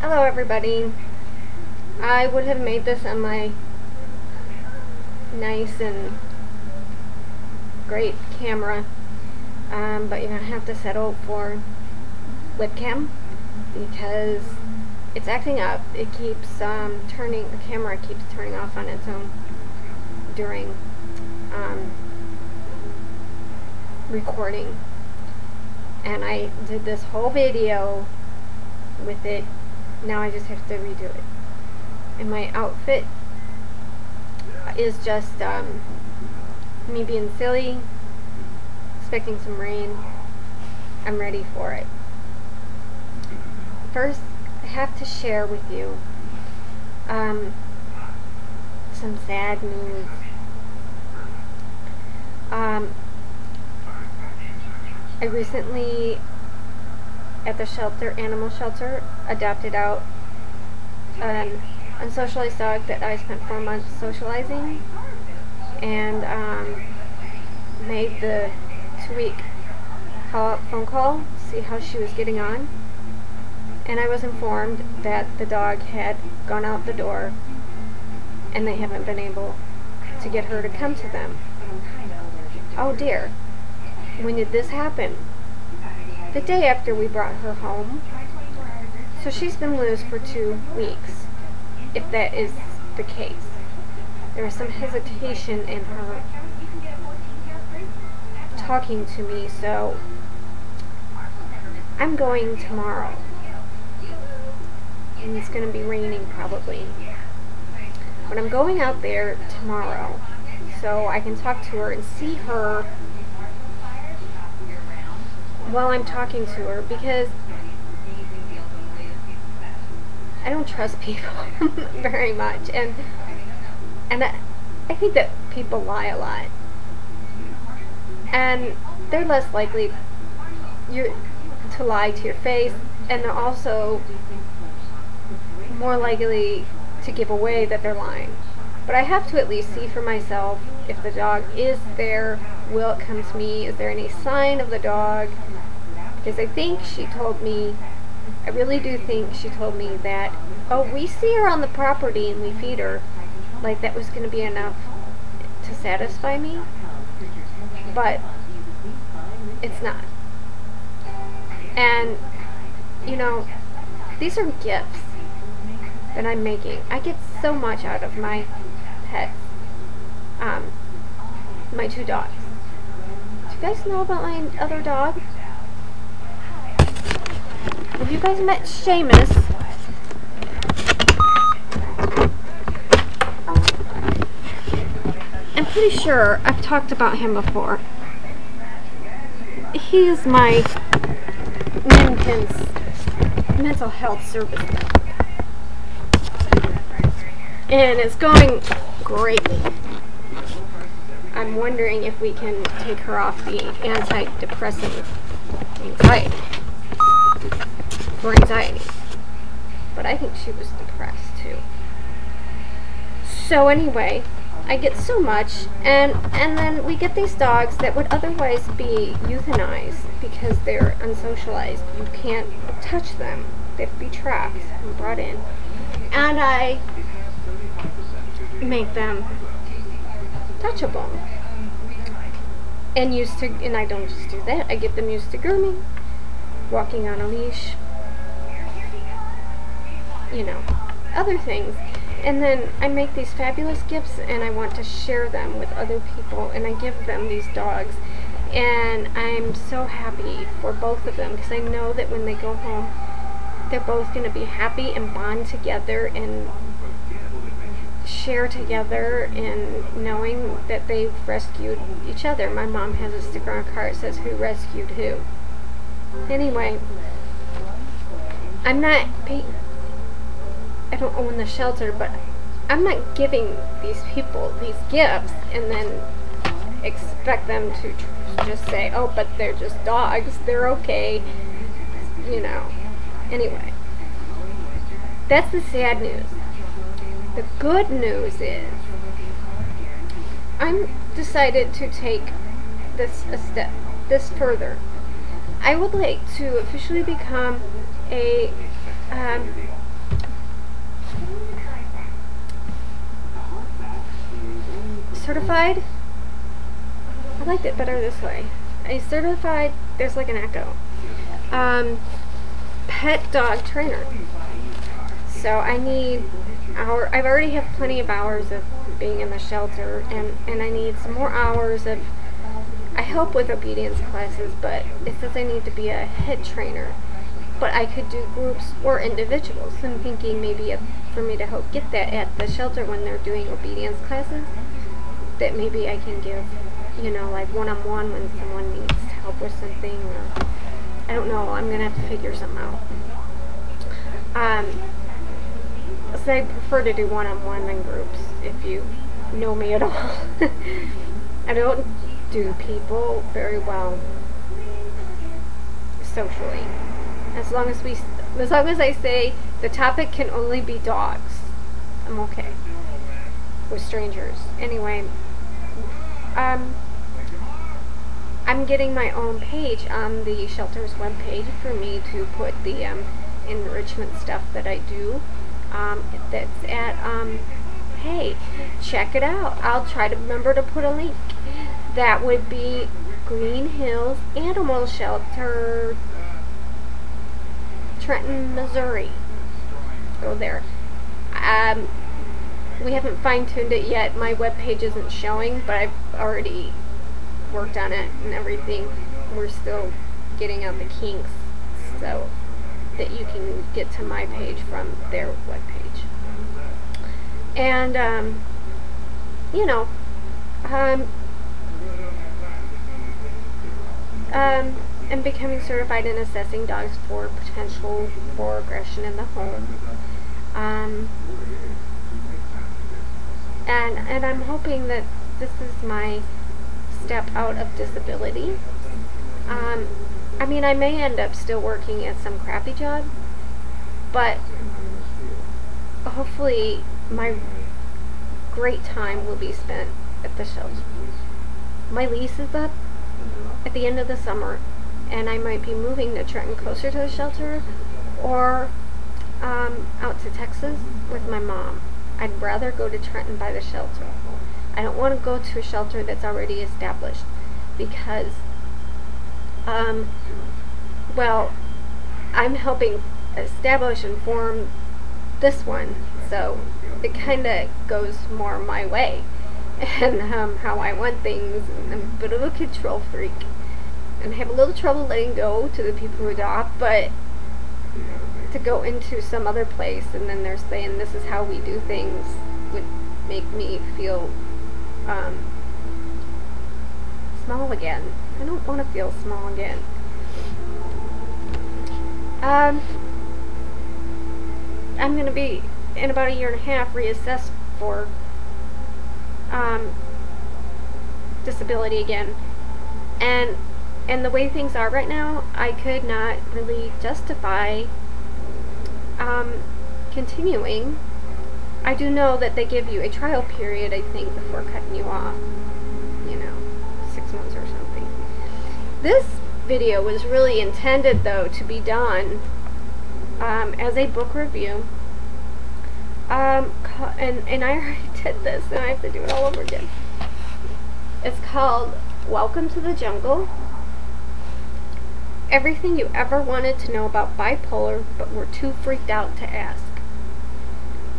Hello everybody. I would have made this on my nice and great camera, but you're gonna have to settle for webcam because it's acting up. It keeps turning, the camera keeps turning off on its own during recording. And I did this whole video with it. Now I just have to redo it. And my outfit is just me being silly, expecting some rain. I'm ready for it. First, I have to share with you some sad news. I recently, at the shelter, animal shelter, adopted out an unsocialized dog that I spent 4 months socializing, and made the 2-week phone call to see how she was getting on. And I was informed that the dog had gone out the door and they haven't been able to get her to come to them. Oh dear. When did this happen? The day after we brought her home. So she's been loose for 2 weeks, if that is the case. There was some hesitation in her talking to me, so I'm going tomorrow. And it's going to be raining probably. But I'm going out there tomorrow so I can talk to her and see her while I'm talking to her, because I don't trust people very much, and I think that people lie a lot, and they're less likely to lie to your face, and they're also more likely to give away that they're lying. But I have to at least see for myself if the dog is there. Will it come to me? Is there any sign of the dog? Because I think she told me, I really do think she told me that, oh, we see her on the property and we feed her. Like that was going to be enough to satisfy me. But it's not. And, you know, these are gifts that I'm making. I get so much out of my pets. My 2 dogs. Do you guys know about my other dog? Have you guys met Seamus? I'm pretty sure I've talked about him before. He is my mental health service dog. And it's going greatly. I'm wondering if we can take her off the antidepressant for anxiety. But I think she was depressed too. So anyway, I get so much, and then we get these dogs that would otherwise be euthanized because they're unsocialized. You can't touch them. They have to be trapped and brought in. And I make them touchable. And I don't just do that. I get them used to grooming, walking on a leash, you know, other things. And then I make these fabulous gifts and I want to share them with other people, and I give them these dogs. And I'm so happy for both of them because I know that when they go home, they're both going to be happy and bond together and share together, and knowing that they've rescued each other. My mom has a sticker on a car that says, "Who rescued who?" Anyway, I don't own the shelter, but I'm not giving these people these gifts and then expect them to just say, "Oh, but they're just dogs, they're okay," you know. Anyway, that's the sad news. The good news is I'm decided to take this further. I would like to officially become a certified. I liked it better this way. A certified, there's like an echo, pet dog trainer. So I need I've already have plenty of hours of being in the shelter, and I need some more hours of, I help with obedience classes, but it says I need to be a head trainer. But I could do groups or individuals. So I'm thinking maybe for me to help get that at the shelter when they're doing obedience classes, that maybe I can give, you know, like one-on-one when someone needs help with something, or I don't know, I'm gonna have to figure something out. So I prefer to do one-on-one than groups, if you know me at all. I don't do people very well socially. As long as I say the topic can only be dogs, I'm okay with strangers. Anyway, I'm getting my own page on the shelter's webpage for me to put the enrichment stuff that I do. That's at, hey, check it out. I'll try to remember to put a link. That would be Green Hills Animal Shelter, Trenton, Missouri. Go there. We haven't fine-tuned it yet. My webpage isn't showing, but I've already worked on it and everything. We're still getting out the kinks so that you can get to my page from their webpage. And you know, I'm becoming certified in assessing dogs for potential for aggression in the home. And I'm hoping that this is my step out of disability. I mean, I may end up still working at some crappy job, but hopefully my great time will be spent at the shelter. My lease is up at the end of the summer, and I might be moving to Trenton closer to the shelter, or out to Texas with my mom. I'd rather go to Trenton by the shelter. I don't want to go to a shelter that's already established, because well, I'm helping establish and form this one, so it kind of goes more my way and how I want things. And I'm a bit of a control freak and have a little trouble letting go to the people who adopt, but to go into some other place and then they're saying this is how we do things would make me feel small again. I don't want to feel small again. I'm going to be, in about 1.5 years, reassessed for disability again. And the way things are right now, I could not really justify continuing. I do know that they give you a trial period, I think, before cutting you off. You know, 6 months or something. This video was really intended, though, to be done as a book review. And I already did this, and I have to do it all over again. It's called Welcome to the Jungle. Everything you ever wanted to know about bipolar, but were too freaked out to ask.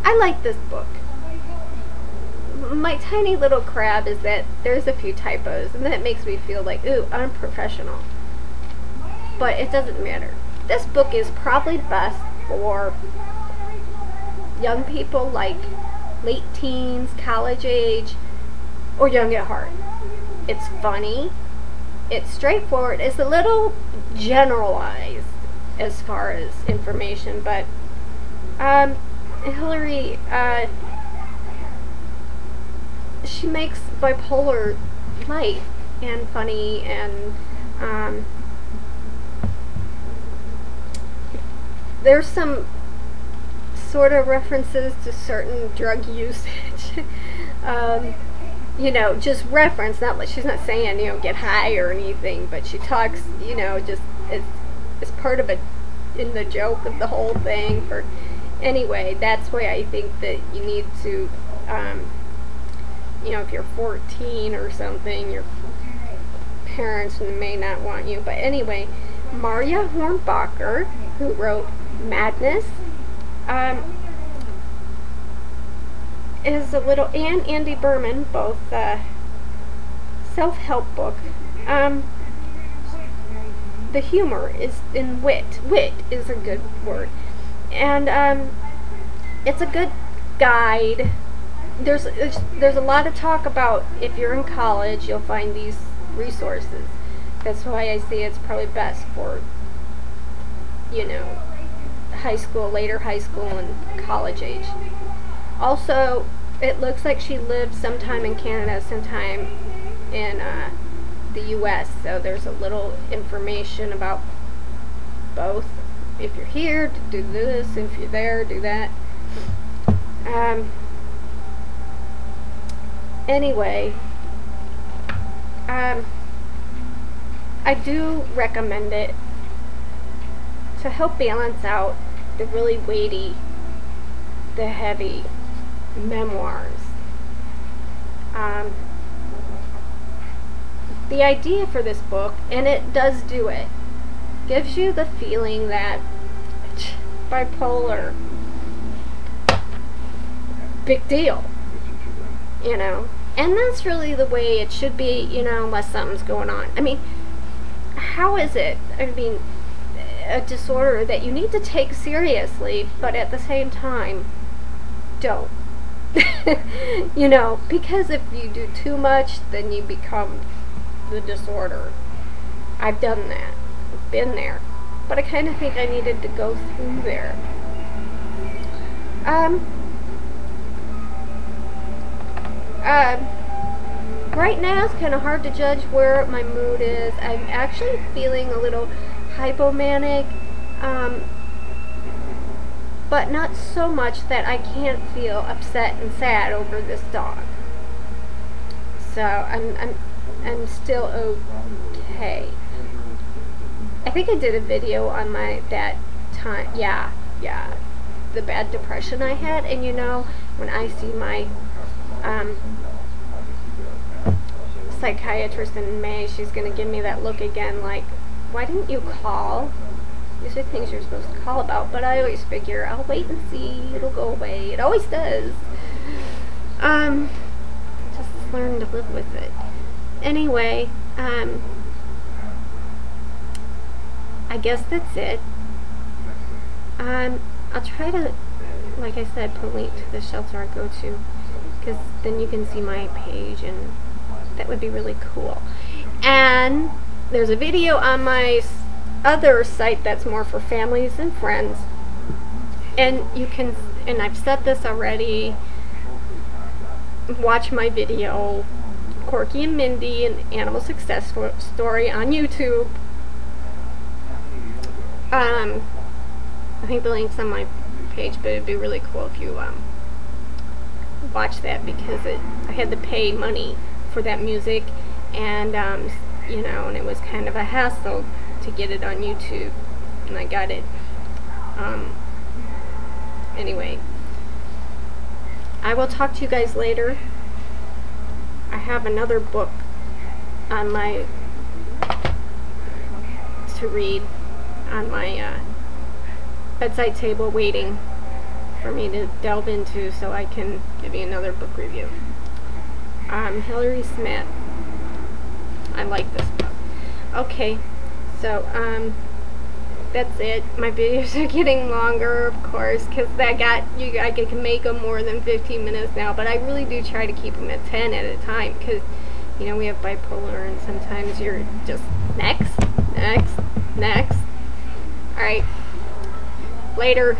I like this book. My tiny little crab is that there's a few typos, and that makes me feel like, ooh, unprofessional. But it doesn't matter. This book is probably best for young people, like late teens, college age, or young at heart. It's funny. It's straightforward. It's a little generalized as far as information, but Hillary, she makes bipolar light and funny, and there's some sort of references to certain drug usage. You know, just reference, not like she's not saying, you know, get high or anything, but she talks, you know, just it's part of in the joke of the whole thing. For anyway, that's why I think that you need to, you know, if you're 14 or something, your parents may not want you. But anyway, Maria Hornbacher, who wrote Madness, is a little, and Andy Berman, both self-help book. The humor is in wit. Wit is a good word. And it's a good guide. There's a lot of talk about, if you're in college, you'll find these resources. That's why I say it's probably best for, you know, high school, later high school and college age. Also, it looks like she lived sometime in Canada, sometime in the US, so there's a little information about both. If you're here, do this. If you're there, do that. Anyway, I do recommend it to help balance out the really weighty, the heavy memoirs. The idea for this book, and it does do it, gives you the feeling that bipolar, big deal, you know, and that's really the way it should be, you know, unless something's going on. I mean, how is it, I mean, a disorder that you need to take seriously, but at the same time, don't. You know, because if you do too much, then you become the disorder. I've done that. I've been there. But I kind of think I needed to go through there. Right now it's kind of hard to judge where my mood is. I'm actually feeling a little hypomanic, but not so much that I can't feel upset and sad over this dog. So I'm still okay. I think I did a video on that time, the bad depression I had, and you know, when I see my psychiatrist in May, she's gonna give me that look again, like, why didn't you call? These are things you're supposed to call about, but I always figure, I'll wait and see, it'll go away. It always does. Just learn to live with it. Anyway, I guess that's it. I'll try to, like I said, put a link to the shelter I go to, because then you can see my page, and that would be really cool. And there's a video on my other site that's more for families and friends, and you can, and I've said this already, watch my video, Corky and Mindy, an animal success story on YouTube. I think the link's on my page, but it'd be really cool if you watch that, because I had to pay money for that music, and you know, and it was kind of a hassle to get it on YouTube, and I got it. Anyway, I will talk to you guys later. I have another book on my to read on my bedside table, waiting for me to delve into, so I can give you another book review. Hillary Smith. I like this book. Okay, so that's it. My videos are getting longer, of course, because I can make them more than 15 minutes now, but I really do try to keep them at 10 at a time, because, you know, we have bipolar, and sometimes you're just next. Alright, later.